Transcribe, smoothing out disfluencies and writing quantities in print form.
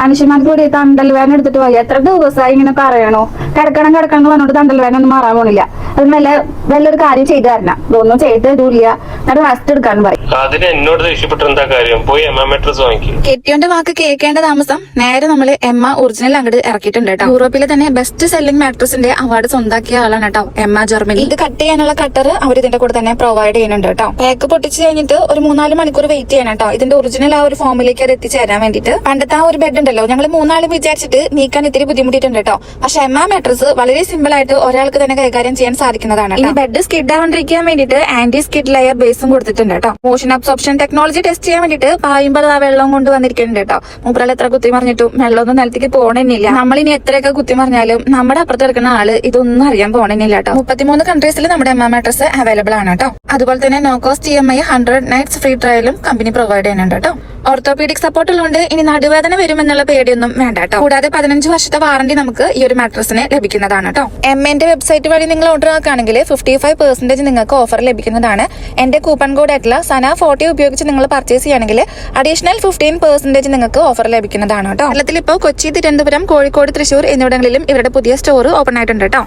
മനുഷ്യന്മാർക്ക് കൂടി തണ്ടൽ വേദന എടുത്തിട്ട് പോയി എത്ര ദിവസമായി ഇങ്ങനെ പറയണോ, കിടക്കണം എന്ന് പറഞ്ഞിട്ട് തണ്ടൽ വേദന ഒന്നും മാറാൻ പോണില്ല. അത് വല്ലൊരു കാര്യം ചെയ്തു തരണം. ഇതൊന്നും ചെയ്ത് തരൂല്ല. എന്നിട്ട് റെസ്റ്റ് എടുക്കാന്ന് പറയും. അതിന് എന്നോട് ദേഷ്യപ്പെട്ട എന്താ കാര്യം? പോയി എമ്മ മാട്രസ് വാങ്ങിക്കും. കെട്ടിയോന്റെ വാക്ക് കേൾക്കേണ്ട താമസം നേരെ നമ്മള് എമ്മ ഒറിജിനൽ അങ്ങോട്ട് ഇറക്കിയിട്ടുണ്ട് കേട്ടോ. യൂറോപ്പിലെ തന്നെ ബെസ്റ്റ് സെല്ലിംഗ് മാട്രസിന്റെ അവാർഡ് സ്വന്താക്കിയ ആളാണ് കേട്ടോ എമ്മ ജർമ്മനി. ഇത് കട്ട് ചെയ്യാനുള്ള കട്ടർ അവർ ഇതിന്റെ കൂടെ തന്നെ പ്രൊവൈഡ് ചെയ്യുന്നുണ്ട് കേട്ടോ. പാക്ക് പൊട്ടിച്ച് കഴിഞ്ഞിട്ട് ഒരു 3-4 മണിക്കൂർ വെയിറ്റ് ചെയ്യണം കേട്ടോ, ഇതിന്റെ ഒറിജിനൽ ആ ഒരു ഫോമിലേക്ക് അത് എത്തിച്ചേരാൻ വേണ്ടിട്ട്. പണ്ടത്തെ ആ ഒരു ബെഡ് ഉണ്ടല്ലോ, ഞങ്ങൾ 3-4 വിചാരിച്ചിട്ട് നീക്കാൻ ഇത്തിരി ബുദ്ധിമുട്ടിയിട്ടുണ്ട് കേട്ടോ. പക്ഷെ എമ്മ മാട്രസ് വളരെ സിമ്പിൾ ആയിട്ട് ഒരാൾക്ക് തന്നെ കൈകാര്യം ചെയ്യാൻ സാധിക്കുന്നതാണ്. ഈ ബെഡ് സ്കിഡ് ആവാണ്ടിരിക്കാൻ വേണ്ടിട്ട് ആന്റി സ്കിഡ് ലെയർ ബേസും കൊടുത്തിട്ടുണ്ട് കേട്ടോ. മോഷൻ അബ്സോർപ്ഷൻ ടെക്നോളജി ടെസ്റ്റ് ചെയ്യാൻ വേണ്ടിട്ട് പായുമ്പോൾ ആ വെള്ളം കൊണ്ട് വന്നിരിക്കുന്നുണ്ട് കേട്ടോ. മൂപ്പറാൽ എത്ര കുത്തി മറിഞ്ഞിട്ടും വെള്ളമൊന്നും നിലത്തേക്ക് പോകണമെന്നില്ല. നമ്മളിനി എത്രയൊക്കെ കുത്തി മറിഞ്ഞാലും നമ്മുടെ അപ്പുറത്ത് എടുക്കുന്ന ആള് ഇതൊന്നും അറിയാൻ പോകണമെന്നില്ല കേട്ടോ. 33 കൺട്രീസിൽ നമ്മുടെ എമ്മ മാട്രസ് അവൈലബിൾ ആണ് കേട്ടോ. അതുപോലെ തന്നെ no cost EMI 100 nights free ട്രയലും കമ്പനി പ്രൊവൈഡ് ചെയ്യുന്നുണ്ട് കേട്ടോ. ഓർത്തോപീഡിക് സപ്പോർട്ട് ഉള്ളതുകൊണ്ട് ഇനി നടുവേദന വരുമെന്നുള്ള പേടിയൊന്നും വേണ്ട കേട്ടോ. കൂടാതെ 15 വർഷത്തെ വാറണ്ടി നമുക്ക് ഈ ഒരു മാട്രസിന് ലഭിക്കുന്നതാണ് കേട്ടോ. എമ്മന്റെ വെബ്സൈറ്റ് വഴി നിങ്ങൾ ഓർഡർ ആക്കുകയാണെങ്കിൽ 55% നിങ്ങൾക്ക് ഓഫർ ലഭിക്കുന്നതാണ്. എന്റെ കൂപ്പൺ കോഡ് ആയിട്ടുള്ള SANA40 ഉപയോഗിച്ച് നിങ്ങൾ പർച്ചേസ് ചെയ്യുകയാണെങ്കിൽ അഡീഷണൽ 15% നിങ്ങൾക്ക് ഓഫർ ലഭിക്കുന്നതാണ് കേട്ടോ. കേരളത്തിൽ ഇപ്പോൾ കൊച്ചി, തിരുവനന്തപുരം, കോഴിക്കോട്, തൃശൂർ എന്നിവിടങ്ങളിലും ഇവരുടെ പുതിയ സ്റ്റോർ ഓപ്പൺ ആയിട്ടുണ്ട് കേട്ടോ.